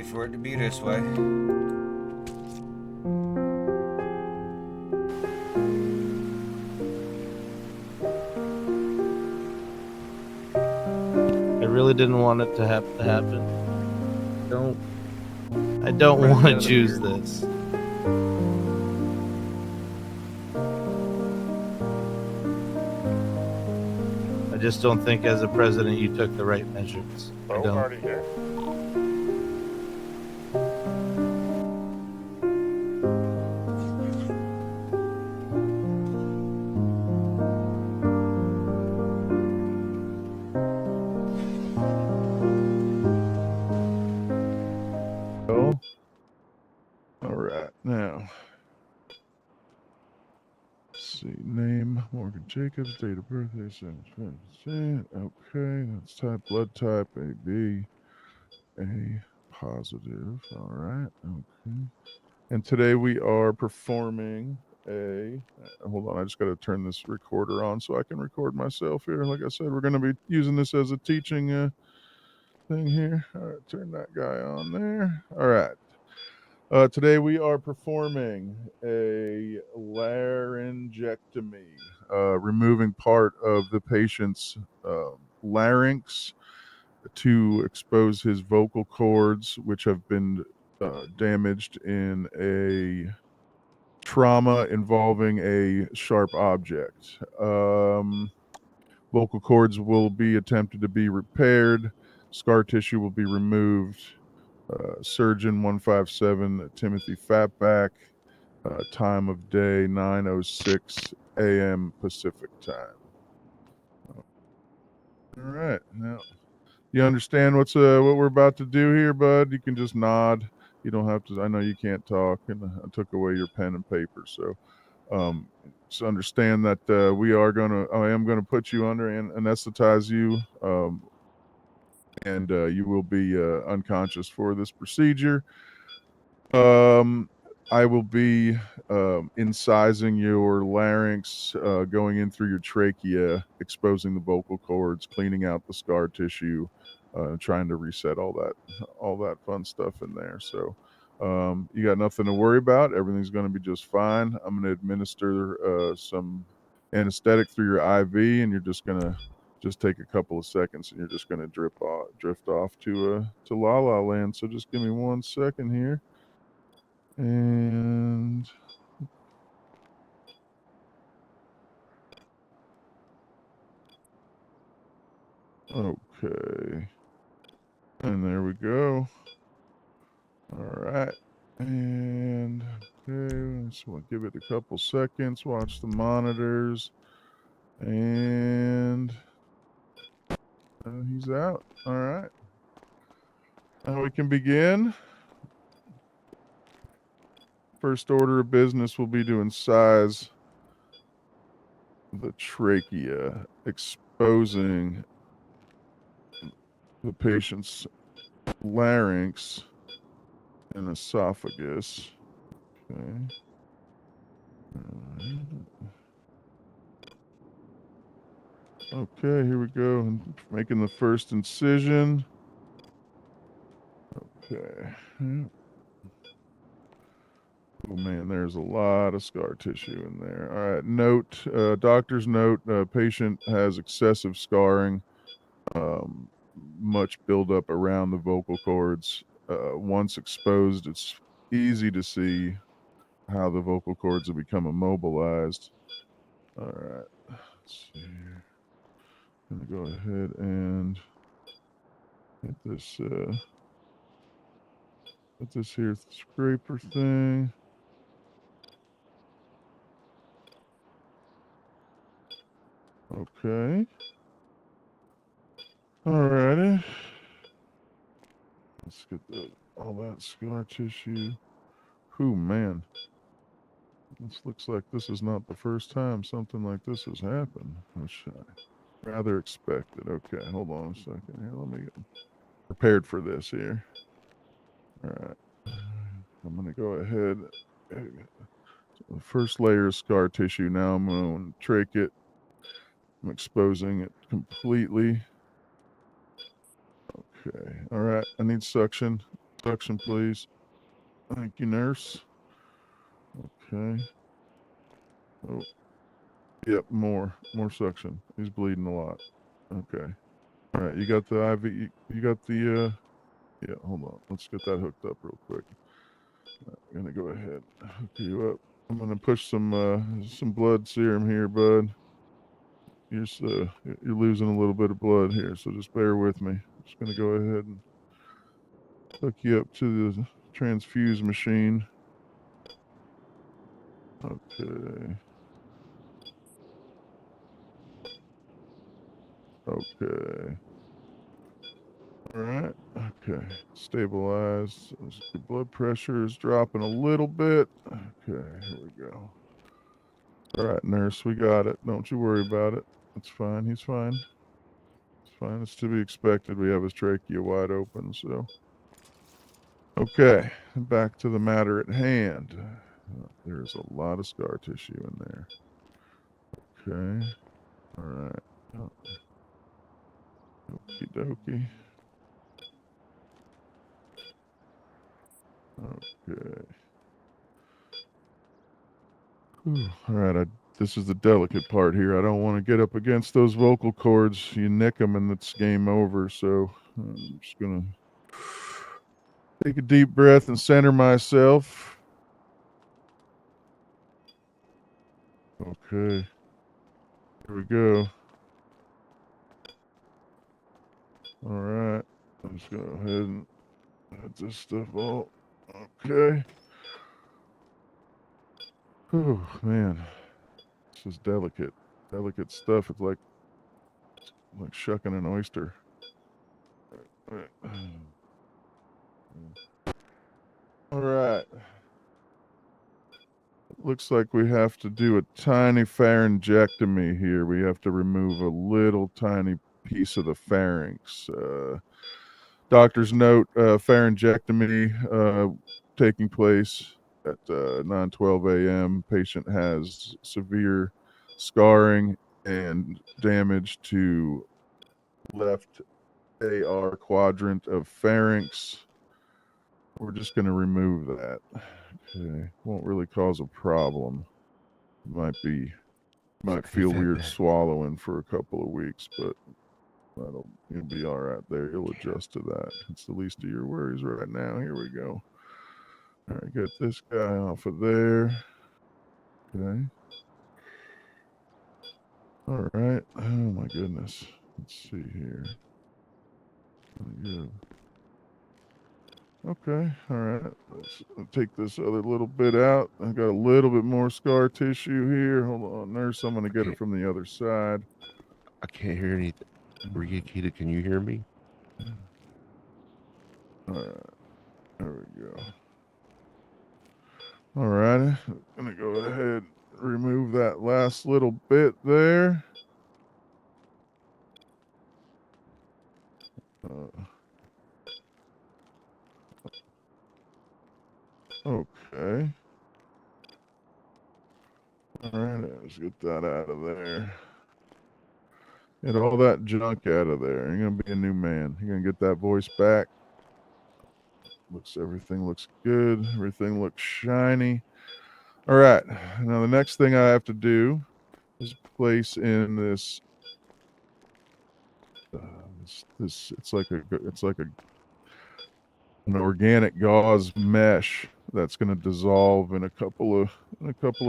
Hate for it to be this way. I really didn't want it to have to happen. I don't want to choose this. I just don't think as a president you took the right measures. I don't. Already here. All right, now. Let's see, name, Morgan Jacobs, date of birth, okay, that's type, blood type, AB, A positive, all right, okay. And today we are performing hold on, I just got to turn this recorder on so I can record myself here. Like I said, we're going to be using this as a teaching thing here. All right, turn that guy on there. All right. Today we are performing a laryngectomy, removing part of the patient's larynx to expose his vocal cords, which have been damaged in a trauma involving a sharp object. Vocal cords will be attempted to be repaired. Scar tissue will be removed. Surgeon 157 Timothy Fatback. Time of day 9:06 a.m. Pacific time. All right, now you understand what we're about to do here, bud? You can just nod. You don't have to. I know you can't talk, and I took away your pen and paper, so just understand that I am gonna put you under and anesthetize you. And you will be unconscious for this procedure. I will be incising your larynx, going in through your trachea, exposing the vocal cords, cleaning out the scar tissue, trying to reset all that fun stuff in there. So you got nothing to worry about. Everything's going to be just fine. I'm going to administer some anesthetic through your IV, and you're just going to take a couple of seconds, and you're just going to drift off to La La Land. So just give me 1 second here. And okay. And there we go. All right. And okay, so we'll give it a couple seconds, watch the monitors. And he's out. All right. Now we can begin. First order of business will be to incise the trachea, exposing the patient's larynx and esophagus. Okay. Okay, here we go. Making the first incision. Okay. Oh man, there's a lot of scar tissue in there. All right, note, doctor's note, patient has excessive scarring, much buildup around the vocal cords. Once exposed, it's easy to see how the vocal cords have become immobilized. All right, let's see here. I'm gonna go ahead and get this here scraper thing. Okay. Alrighty. Let's get all that scar tissue. Whew, man. This looks like this is not the first time something like this has happened, which I rather expected. Okay, hold on a second here. Let me get prepared for this here. All right. I'm going to go ahead. The first layer of scar tissue. Now I'm going to trach it. I'm exposing it completely. Okay. All right. I need suction. Suction, please. Thank you, nurse. Okay. Oh, yep, more suction. He's bleeding a lot. Okay. All right, you got the IV. You got the. Yeah, hold on. Let's get that hooked up real quick. I'm gonna go ahead and hook you up. I'm gonna push some blood serum here, bud. You're losing a little bit of blood here, so just bear with me. I'm just gonna go ahead and hook you up to the transfuse machine. Okay. Okay. All right. Okay. Stabilized. Your blood pressure is dropping a little bit. Okay. Here we go. All right, nurse. We got it. Don't you worry about it. It's fine. He's fine. It's fine. It's to be expected. We have his trachea wide open. So, okay. Back to the matter at hand. There's a lot of scar tissue in there. Okay. All right. Okie dokie. Okay. Whew. All right. This is the delicate part here. I don't want to get up against those vocal cords. You nick them and it's game over. So I'm just going to take a deep breath and center myself. Okay. Here we go. All right. I'm just going to go ahead and add this stuff all. Okay. Oh, man. This is delicate. Delicate stuff. It's like shucking an oyster. All right. Looks like we have to do a tiny pharyngectomy here. We have to remove a little tiny piece of the pharynx. Doctor's note, pharyngectomy taking place at 9:12 a.m. Patient has severe scarring and damage to left AR quadrant of pharynx. We're just going to remove that. Okay. Won't really cause a problem. Might feel weird swallowing for a couple of weeks, but you'll be all right there. You'll adjust to that. It's the least of your worries right now. Here we go. All right, get this guy off of there. Okay. All right. Oh my goodness. Let's see here. Good. Okay. All right. Let's take this other little bit out. I got a little bit more scar tissue here. Hold on, nurse. I'm going to get it from the other side. I can't hear anything. Rikita, can you hear me? All right. There we go. All righty. I'm going to go ahead and remove that last little bit there. Okay. All right, let's get that out of there. Get all that junk out of there. You're gonna be a new man. You're gonna get that voice back. Everything looks good. Everything looks shiny. All right. Now the next thing I have to do is place in this. It's like an organic gauze mesh that's going to dissolve in a couple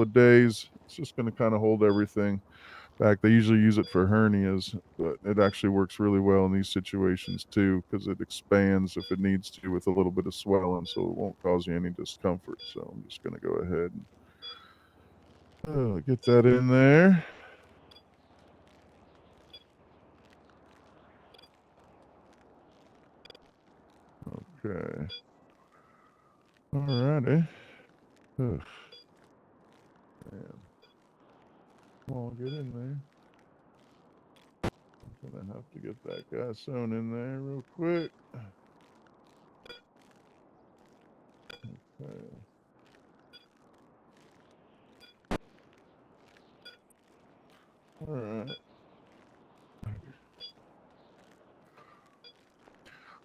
of days. It's just going to kind of hold everything back. They usually use it for hernias, but it actually works really well in these situations too, because it expands if it needs to with a little bit of swelling, so it won't cause you any discomfort. So I'm just going to go ahead and get that in there. Okay. All righty. Man. Come on, get in there. I'm gonna have to get that guy sewn in there real quick. Okay. All right.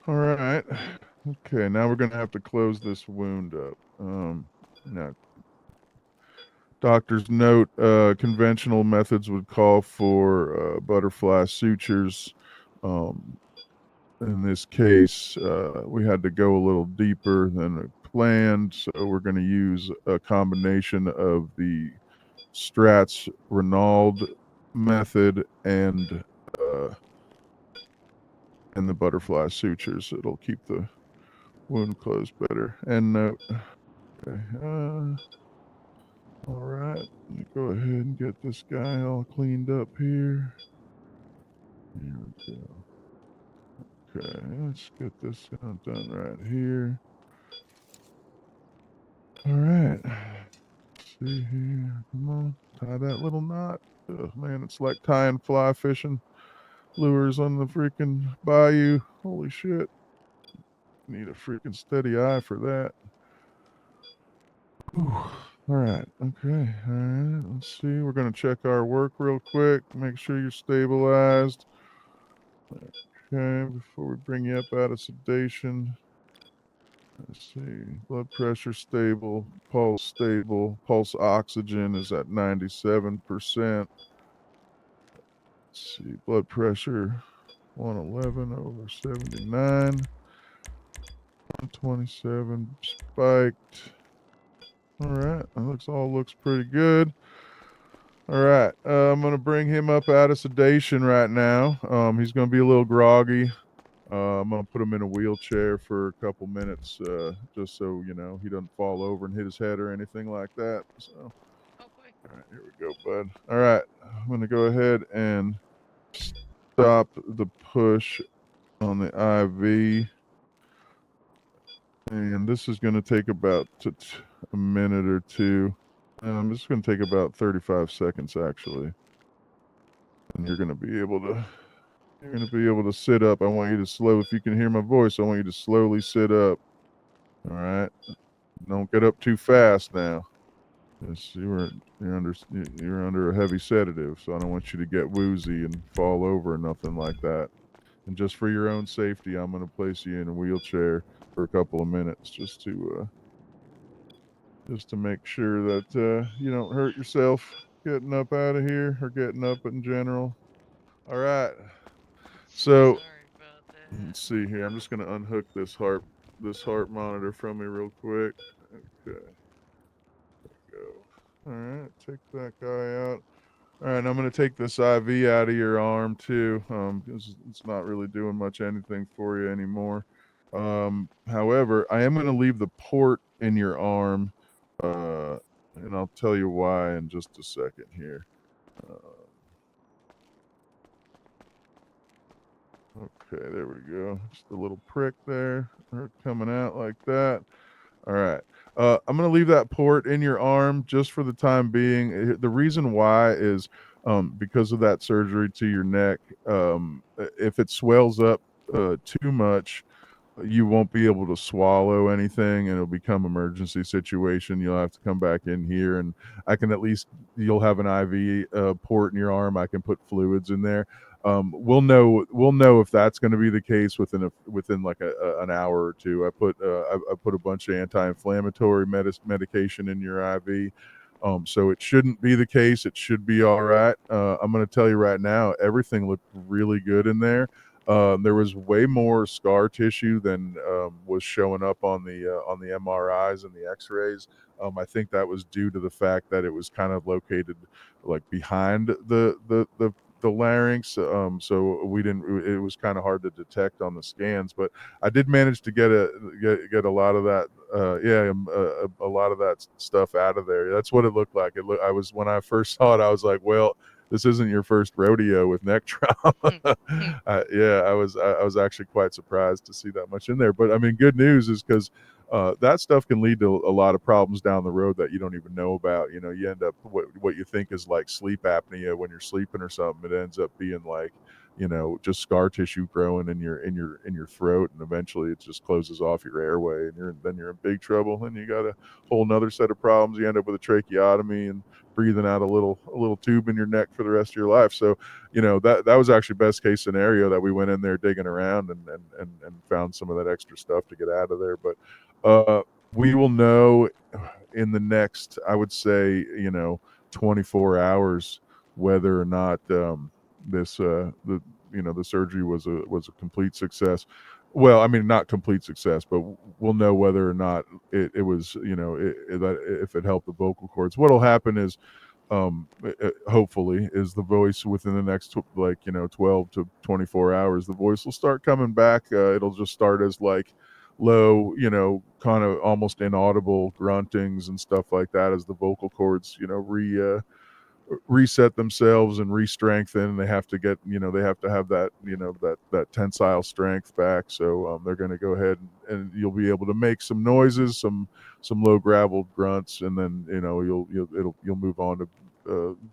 All right. Okay, now we're going to have to close this wound up. Now, doctor's note, conventional methods would call for butterfly sutures. In this case, we had to go a little deeper than planned, so we're going to use a combination of the Stratz Renaud method and the butterfly sutures. It'll keep the wound closed better. And okay, all right, let me go ahead and get this guy all cleaned up here. Here we go. Okay, let's get this done right here. All right. Let's see here. Come on, tie that little knot. Oh man, it's like tying fly fishing lures on the freaking bayou. Holy shit. Need a freaking steady eye for that. Whew. All right. Okay. All right. Let's see. We're going to check our work real quick. Make sure you're stabilized. Okay. Before we bring you up out of sedation. Let's see. Blood pressure stable. Pulse stable. Pulse oxygen is at 97%. Let's see. Blood pressure 111/79. 127 spiked. All right, that looks pretty good. All right, I'm gonna bring him up out of sedation right now. He's gonna be a little groggy. I'm gonna put him in a wheelchair for a couple minutes, just so you know he doesn't fall over and hit his head or anything like that. So, all right, here we go, bud. All right, I'm gonna go ahead and stop the push on the IV. And this is going to take about a minute or two. This is going to take about 35 seconds actually. And you're going to be able to sit up. I want you to if you can hear my voice, I want you to slowly sit up. All right. Don't get up too fast now. You're under a heavy sedative, so I don't want you to get woozy and fall over or nothing like that. And just for your own safety, I'm going to place you in a wheelchair for a couple of minutes just to make sure that you don't hurt yourself getting up out of here or getting up in general. All right. So let's see here. I'm just going to unhook this heart monitor from me real quick. Okay. There we go. All right. Take that guy out. All right, I'm going to take this IV out of your arm too. It's not really doing much anything for you anymore. However, I am going to leave the port in your arm, and I'll tell you why in just a second here. Okay, there we go. Just a little prick there, coming out like that. All right. I'm going to leave that port in your arm just for the time being. The reason why is because of that surgery to your neck. If it swells up too much, you won't be able to swallow anything and it'll become emergency situation. You'll have to come back in here and you'll have an IV port in your arm. I can put fluids in there. We'll know if that's going to be the case within like an hour or two. I put a bunch of anti-inflammatory medication in your IV. So it shouldn't be the case. It should be all right. I'm going to tell you right now, everything looked really good in there. There was way more scar tissue than was showing up on the MRIs and the X-rays. I think that was due to the fact that it was kind of located like behind the larynx, so we didn't. It was kind of hard to detect on the scans, but I did manage to get a lot of that. A lot of that stuff out of there. That's what it looked like. When I first saw it, I was like, well, this isn't your first rodeo with neck trauma. I was actually quite surprised to see that much in there. But I mean, good news is because that stuff can lead to a lot of problems down the road that you don't even know about. You know, you end up what you think is like sleep apnea when you're sleeping or something. It ends up being like just scar tissue growing in your throat, and eventually it just closes off your airway, and then you're in big trouble, and you got a whole nother set of problems. You end up with a tracheotomy and breathing out a little tube in your neck for the rest of your life. So that was actually best case scenario, that we went in there digging around and found some of that extra stuff to get out of there. But we will know in the next, I would say, 24 hours whether or not the surgery was a complete success. Well, I mean, not complete success, but we'll know whether or not it was, if it helped the vocal cords. What'll happen is, hopefully, is the voice within the next 12 to 24 hours, the voice will start coming back. It'll just start as like low, kind of almost inaudible gruntings and stuff like that, as the vocal cords, reset themselves and re-strengthen, and they have to get, they have to have that, that tensile strength back. So they're going to go ahead and you'll be able to make some noises, some low graveled grunts, and then you'll move on to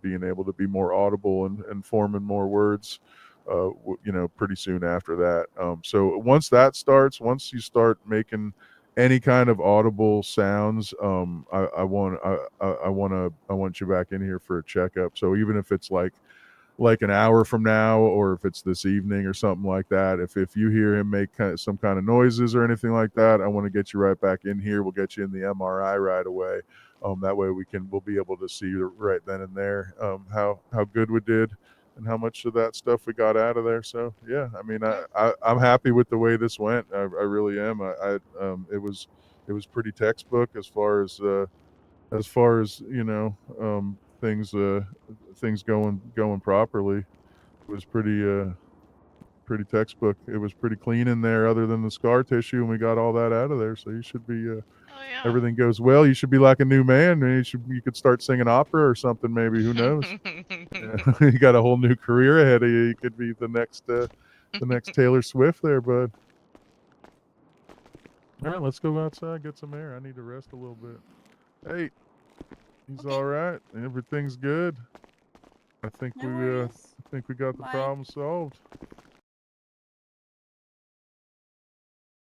being able to be more audible and forming more words pretty soon after that. So once that starts, once you start making any kind of audible sounds, I want you back in here for a checkup. So even if it's like an hour from now, or if it's this evening or something like that, if you hear him make some kind of noises or anything like that, I want to get you right back in here. We'll get you in the MRI right away. That way we'll be able to see right then and there how good we did and how much of that stuff we got out of there. So yeah, I mean, I'm happy with the way this went. I really am. It was pretty textbook as far as things going properly. It was pretty textbook. It was pretty clean in there, other than the scar tissue, and we got all that out of there. So you should be Oh yeah. everything goes well. You should be like a new man. You could start singing opera or something, maybe. Who knows? You got a whole new career ahead of you. You could be the next Taylor Swift there, bud. All right, let's go outside, get some air. I need to rest a little bit. Hey, he's Okay. all right. Everything's good. I think No we worries. got the Bye. problem solved.